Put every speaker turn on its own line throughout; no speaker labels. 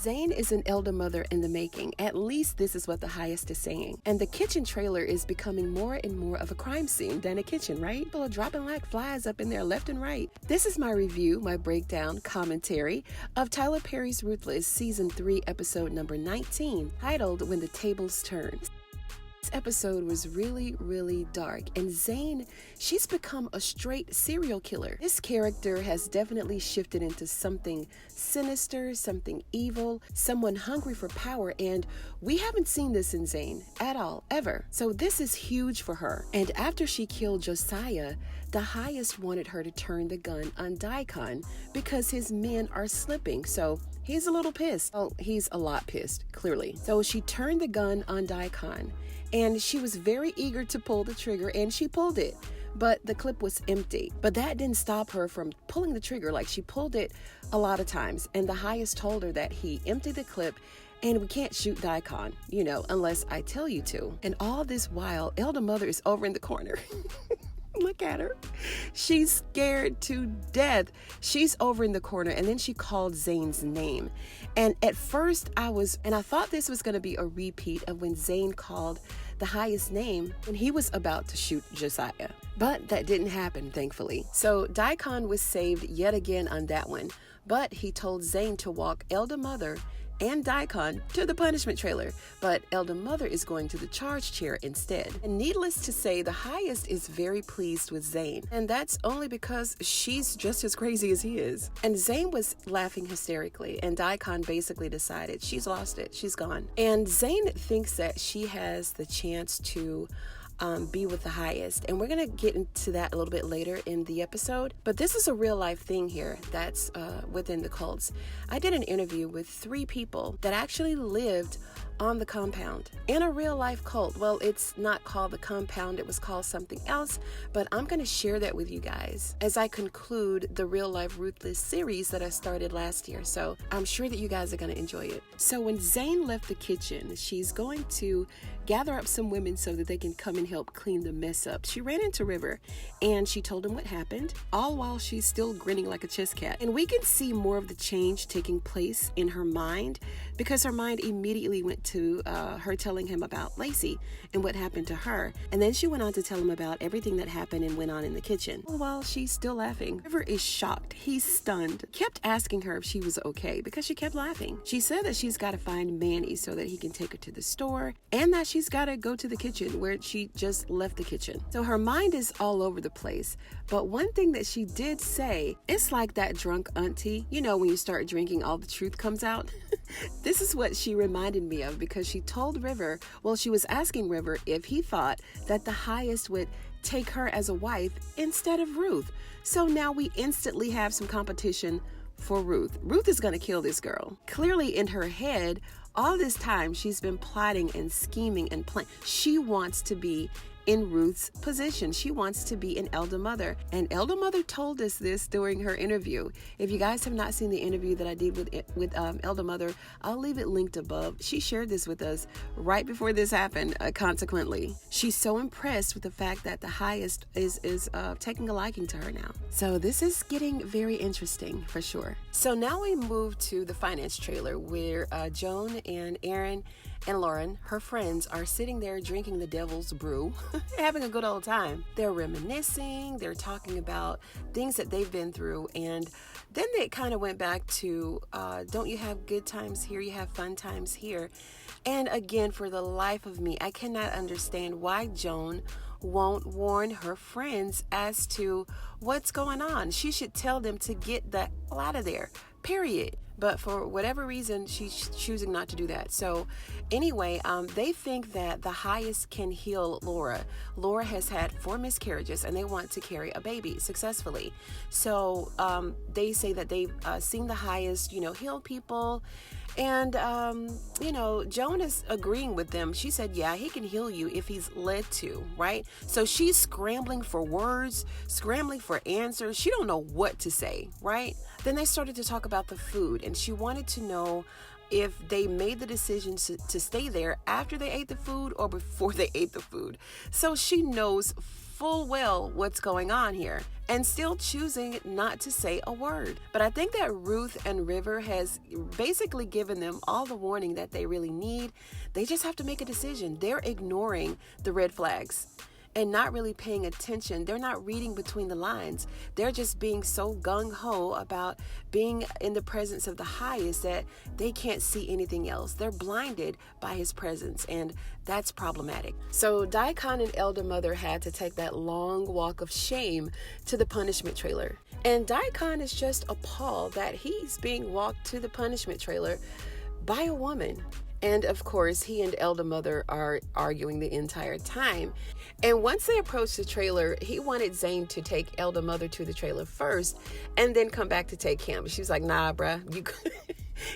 Zayn is an elder mother in the making. At least this is what the highest is saying. And the kitchen trailer is becoming more and more of a crime scene than a kitchen, right? People are dropping like flies up in there left and right. This is my review, my breakdown, commentary of Tyler Perry's Ruthless, Season 3, Episode number 19, titled When the Tables Turn. This episode was really dark, and Zayn, she's become a straight serial killer. This character has definitely shifted into something sinister, something evil, someone hungry for power, and we haven't seen this in Zayn at all, ever. So this is huge for her. And after she killed Josiah, the highest wanted her to turn the gun on Daikon because his men are slipping. So he's a little pissed. Oh, he's a lot pissed, clearly. So she turned the gun on Daikon, and she was very eager to pull the trigger, and she pulled it. But the clip was empty. But that didn't stop her from pulling the trigger. Like, she pulled it a lot of times, and the highest told her that he emptied the clip, and we can't shoot Daikon, unless I tell you to. And all this while, Elder Mother is over in the corner. Look at her. She's scared to death. She's over in the corner, and then she called Zayn's name. And at first I thought this was going to be a repeat of when Zayn called the highest name when he was about to shoot Josiah. But that didn't happen, thankfully. So Daikon was saved yet again on that one. But he told Zayn to walk Elder Mother and Daikon to the punishment trailer, but Elder Mother is going to the charge chair instead. And needless to say, the highest is very pleased with Zayn, and that's only because she's just as crazy as he is. And Zayn was laughing hysterically, and Daikon basically decided she's lost it, she's gone. And Zayn thinks that she has the chance to be with the highest, and we're gonna get into that a little bit later in the episode. But this is a real life thing here that's within the cults. I did an interview with 3 people that actually lived on the compound in a real life cult. Well, it's not called the compound, it was called something else, but I'm going to share that with you guys as I conclude the real life Ruthless series that I started last year. So I'm sure that you guys are going to enjoy it. So when Zayn left the kitchen, she's going to gather up some women so that they can come and help clean the mess up. She ran into River and she told him what happened, all while she's still grinning like a chess cat. And we can see more of the change taking place in her mind, because her mind immediately went to her telling him about Lacey and what happened to her. And then she went on to tell him about everything that happened and went on in the kitchen. While she's still laughing, River is shocked. He's stunned. Kept asking her if she was okay because she kept laughing. She said that she's got to find Manny so that he can take her to the store, and that she's got to go to the kitchen where she just left the kitchen. So her mind is all over the place. But one thing that she did say, it's like that drunk auntie, when you start drinking, all the truth comes out. This is what she reminded me of, because she told River, she was asking River if he thought that the highest would take her as a wife instead of Ruth. So now we instantly have some competition for Ruth. Ruth is going to kill this girl. Clearly in her head, all this time she's been plotting and scheming and planning. She wants to be in Ruth's position. She wants to be an Elder Mother. And Elder Mother told us this during her interview. If you guys have not seen the interview that I did with Elder Mother, I'll leave it linked above. She shared this with us right before this happened, consequently. She's so impressed with the fact that the highest is taking a liking to her now. So this is getting very interesting for sure. So now we move to the finance trailer where Joan and Aaron and Lauren, her friends, are sitting there drinking the devil's brew, having a good old time. They're reminiscing, they're talking about things that they've been through, and then they kind of went back to, don't you have good times here, you have fun times here. And again, for the life of me, I cannot understand why Joan won't warn her friends as to what's going on. She should tell them to get the hell out of there, period. But for whatever reason, she's choosing not to do that. So anyway, they think that the highest can heal Laura. Laura has had 4 miscarriages and they want to carry a baby successfully. So they say that they've seen the highest, heal people. And, Joan is agreeing with them. She said, yeah, he can heal you if he's led to, right? So she's scrambling for words, scrambling for answers. She don't know what to say, right? Then they started to talk about the food, and she wanted to know if they made the decision to stay there after they ate the food or before they ate the food. So she knows full well what's going on here and still choosing not to say a word. But I think that Ruth and River has basically given them all the warning that they really need. They just have to make a decision. They're ignoring the red flags and not really paying attention. They're not reading between the lines. They're just being so gung-ho about being in the presence of the highest that they can't see anything else. They're blinded by his presence, and that's problematic. So Daikon and Elder Mother had to take that long walk of shame to the punishment trailer. And Daikon is just appalled that he's being walked to the punishment trailer by a woman. And of course, he and Elder Mother are arguing the entire time. And once they approached the trailer, he wanted Zayn to take Elder Mother to the trailer first and then come back to take him. She was like, nah, bruh,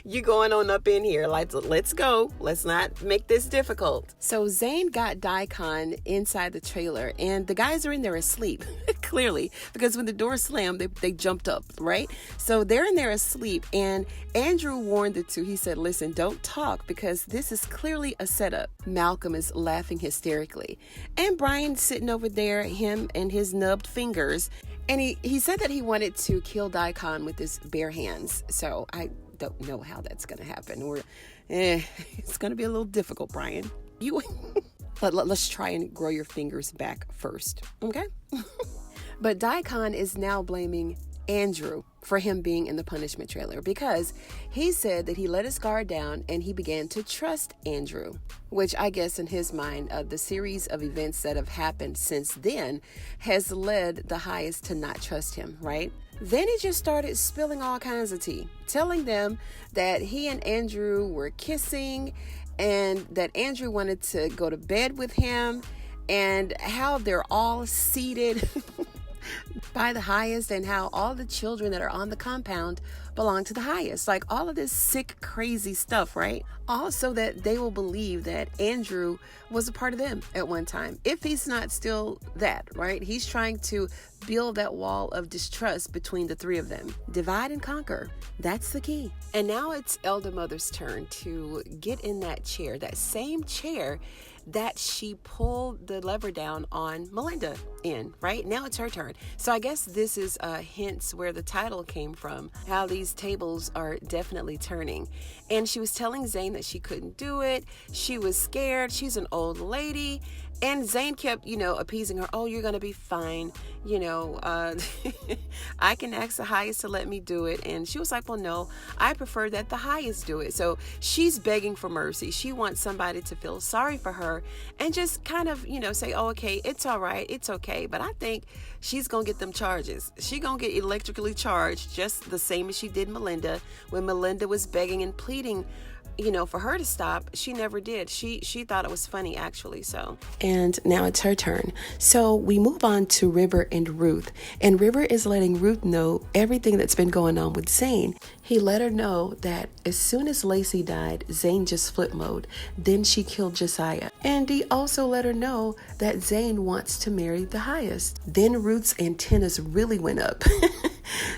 you going on up in here. Let's go. Let's not make this difficult. So Zayn got Daikon inside the trailer, and the guys are in there asleep, clearly, because when the door slammed, they jumped up, right? So they're in there asleep, and Andrew warned the two. He said, listen, don't talk because this is clearly a setup. Malcolm is laughing hysterically. And Brian's sitting over there, him and his nubbed fingers. And he said that he wanted to kill Daikon with his bare hands. So I don't know how that's going to happen. It's going to be a little difficult, Brian. Let's try and grow your fingers back first, okay? But Daikon is now blaming Andrew for him being in the punishment trailer because he said that he let his guard down and he began to trust Andrew, which I guess in his mind, the series of events that have happened since then has led the highest to not trust him, right? Then he just started spilling all kinds of tea, telling them that he and Andrew were kissing and that Andrew wanted to go to bed with him and how they're all seated by the highest and how all the children that are on the compound belong to the highest. Like all of this sick, crazy stuff, right? Also that they will believe that Andrew was a part of them at one time. If he's not still that, right? He's trying to build that wall of distrust between the three of them. Divide and conquer. That's the key. And now it's Elder Mother's turn to get in that chair, that same chair that she pulled the lever down on Melinda in, right? Now it's her turn. So I guess this is hints where the title came from, how these tables are definitely turning. And she was telling Zayn that she couldn't do it. She was scared. She's an old lady. And Zayn kept, appeasing her. Oh, you're going to be fine. I can ask the highest to let me do it. And she was like, well, no, I prefer that the highest do it. So she's begging for mercy. She wants somebody to feel sorry for her and just kind of, say, oh, okay, it's all right. It's okay. But I think she's going to get them charges. She going to get electrically charged just the same as she did Melinda when Melinda was begging and pleading for her to stop. She never did. She thought it was funny, actually. So, and now it's her turn. So we move on to River and Ruth. And River is letting Ruth know everything that's been going on with Zayn. He let her know that as soon as Lacey died, Zayn just flip mode. Then she killed Josiah. And he also let her know that Zayn wants to marry the highest. Then Ruth's antennas really went up.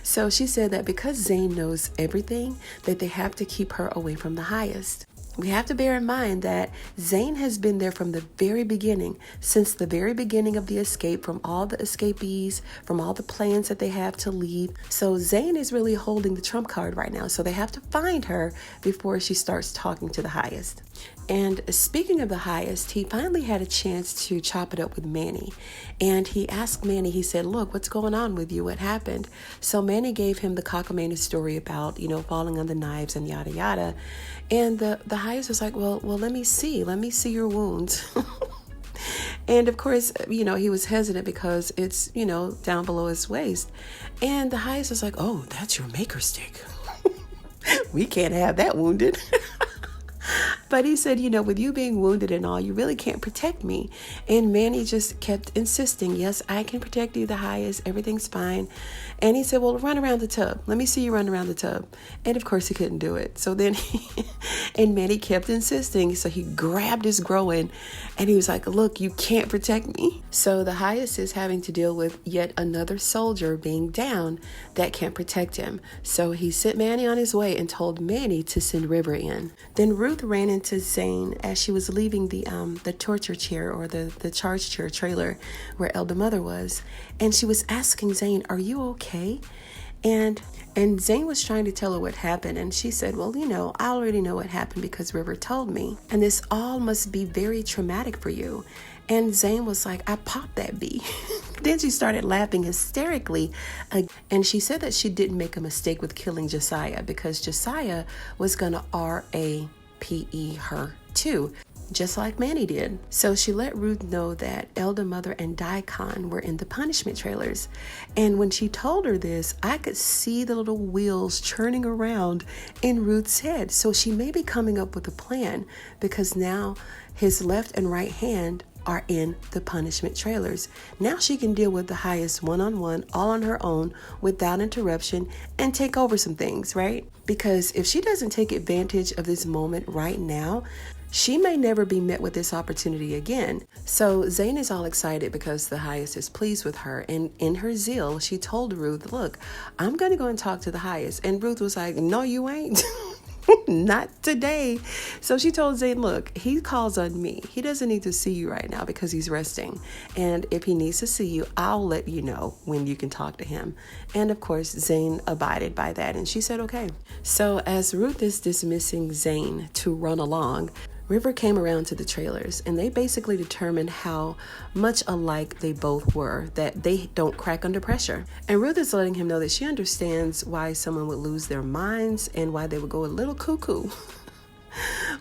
So she said that because Zayn knows everything, that they have to keep her away from the highest. We have to bear in mind that Zayn has been there from the very beginning, since the very beginning of the escape, from all the escapees, from all the plans that they have to leave. So Zayn is really holding the trump card right now. So they have to find her before she starts talking to the highest. And speaking of the highest, he finally had a chance to chop it up with Manny. And he asked Manny, he said, look, what's going on with you? What happened? So Manny gave him the cockamamie story about, falling on the knives and yada, yada. And the highest was like, well, let me see your wounds. And of course, he was hesitant because it's, down below his waist. And the highest was like, oh, that's your maker stick. We can't have that wounded. But he said, with you being wounded and all, you really can't protect me. And Manny just kept insisting, yes, I can protect you, the highest, everything's fine. And he said, well, run around the tub. Let me see you run around the tub. And of course he couldn't do it. So then And Manny kept insisting. So he grabbed his groin and he was like, look, you can't protect me. So the highest is having to deal with yet another soldier being down that can't protect him. So he sent Manny on his way and told Manny to send River in. Then Ruth ran into Zayn as she was leaving the torture chair, or the charge chair trailer where Elder Mother was. And she was asking Zayn, are you okay? And Zayn was trying to tell her what happened. And she said, well, I already know what happened because River told me. And this all must be very traumatic for you. And Zayn was like, I popped that bee. Then she started laughing hysterically. And she said that she didn't make a mistake with killing Josiah because Josiah was going to RAPE her too, just like Manny did. So she let Ruth know that Elder Mother and Daikon were in the punishment trailers. And when she told her this, I could see the little wheels churning around in Ruth's head. So she may be coming up with a plan because now his left and right hand are in the punishment trailers. Now she can deal with the highest one-on-one, all on her own, without interruption, and take over some things, right? Because if she doesn't take advantage of this moment right now, she may never be met with this opportunity again. So Zayn is all excited because the highest is pleased with her. And in her zeal, she told Ruth, look, I'm going to go and talk to the highest. And Ruth was like, no, you ain't. Not today. So she told Zayn, look, he calls on me. He doesn't need to see you right now because he's resting. And if he needs to see you, I'll let you know when you can talk to him. And of course, Zayn abided by that. And she said, okay. So as Ruth is dismissing Zayn to run along, River came around to the trailers, and they basically determined how much alike they both were, that they don't crack under pressure. And Ruth is letting him know that she understands why someone would lose their minds and why they would go a little cuckoo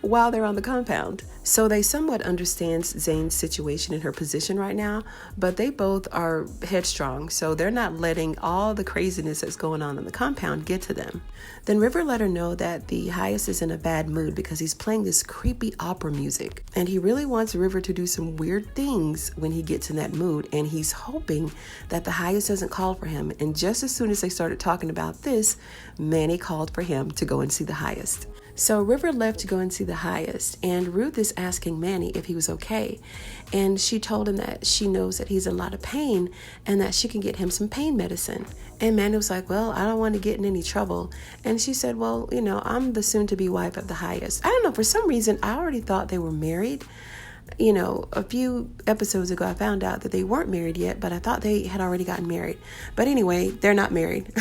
while they're on the compound. So they somewhat understand Zayn's situation and her position right now, but they both are headstrong, so they're not letting all the craziness that's going on in the compound get to them. Then River let her know that the highest is in a bad mood because he's playing this creepy opera music, and he really wants River to do some weird things when he gets in that mood, and he's hoping that the highest doesn't call for him. And just as soon as they started talking about this, Manny called for him to go and see the highest. So River left to go and see the highest, and Ruth is asking Manny if he was okay. And she told him that she knows that he's in a lot of pain and that she can get him some pain medicine. And Manny was like, well, I don't want to get in any trouble. And she said, well, I'm the soon-to-be wife of the highest. I don't know, for some reason, I already thought they were married. A few episodes ago, I found out that they weren't married yet, but I thought they had already gotten married. But anyway, they're not married,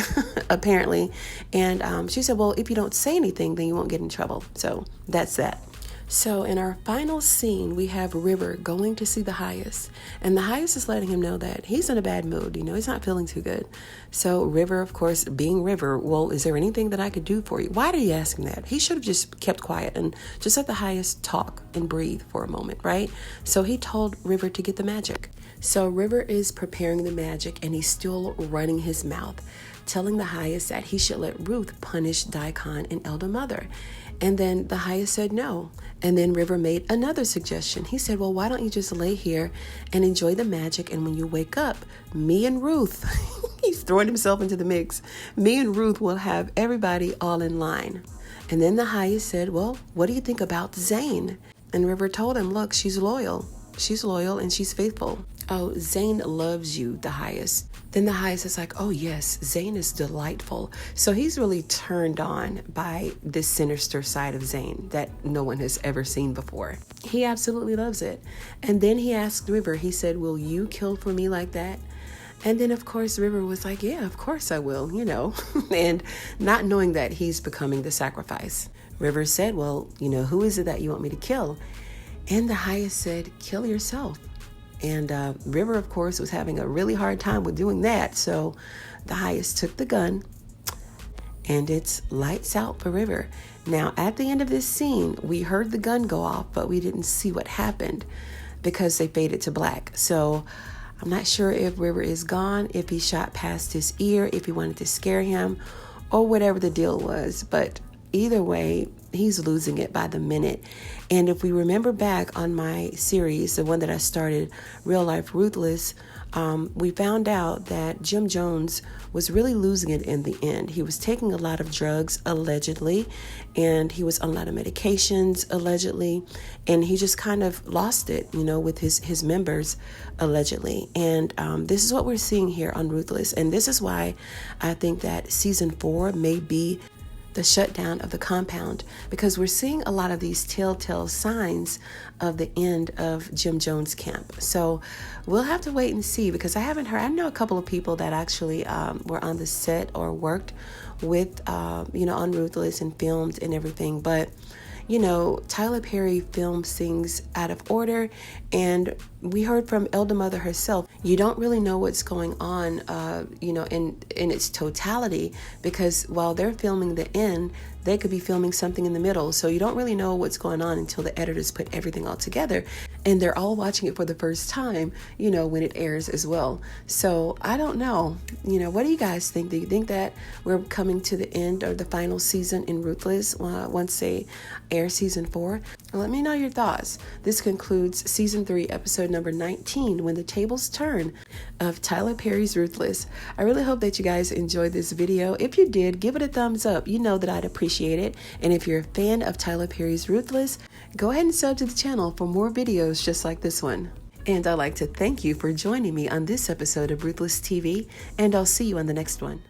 apparently. And she said, well, if you don't say anything, then you won't get in trouble. So that's that. So in our final scene, we have River going to see the highest. And the highest is letting him know that he's in a bad mood. He's not feeling too good. So River, of course, being River, well, is there anything that I could do for you? Why did he ask him that? He should have just kept quiet and just let the highest talk and breathe for a moment, right? So he told River to get the magic. So River is preparing the magic, and he's still running his mouth, telling the highest that he should let Ruth punish Daikon and Elder Mother. And then the highest said no. And then River made another suggestion. He said, well, why don't you just lay here and enjoy the magic? And when you wake up, me and Ruth, he's throwing himself into the mix. Me and Ruth will have everybody all in line. And then the highest said, well, what do you think about Zayn? And River told him, look, she's loyal. She's loyal and she's faithful. Oh, Zayn loves you, the highest. Then the highest is like, oh yes, Zayn is delightful. So he's really turned on by this sinister side of Zayn that no one has ever seen before. He absolutely loves it. And then he asked River, he said, will you kill for me like that? And then, of course, River was like, yeah, of course I will, and not knowing that he's becoming the sacrifice. River said, well, who is it that you want me to kill? And the highest said, kill yourself. And River, of course, was having a really hard time with doing that. So the highest took the gun, and it's lights out for River. Now, at the end of this scene, we heard the gun go off, but we didn't see what happened because they faded to black. So I'm not sure if River is gone, if he shot past his ear, if he wanted to scare him, or whatever the deal was. But either way, he's losing it by the minute. And if we remember back on my series, the one that I started, Real Life Ruthless, we found out that Jim Jones was really losing it in the end. He was taking a lot of drugs, allegedly, and he was on a lot of medications, allegedly, and he just kind of lost it, with his members, allegedly. And this is what we're seeing here on Ruthless, and this is why I think that season 4 may be the shutdown of the compound, because we're seeing a lot of these telltale signs of the end of Jim Jones' camp. So we'll have to wait and see, because I haven't heard. I know a couple of people that actually were on the set or worked with, on Ruthless and filmed and everything. But, Tyler Perry films things out of order, and we heard from Elder Mother herself, you don't really know what's going on, in its totality, because while they're filming the end, they could be filming something in the middle. So you don't really know what's going on until the editors put everything all together, and they're all watching it for the first time, when it airs as well. So I don't know, what do you guys think? Do you think that we're coming to the end or the final season in Ruthless once they air season 4? Let me know your thoughts. This concludes season 3, episode number 19, When the Tables Turn, of Tyler Perry's Ruthless. I really hope that you guys enjoyed this video. If you did, give it a thumbs up. You know that I'd appreciate it. And if you're a fan of Tyler Perry's Ruthless, go ahead and sub to the channel for more videos just like this one. And I'd like to thank you for joining me on this episode of Ruthless TV, and I'll see you on the next one.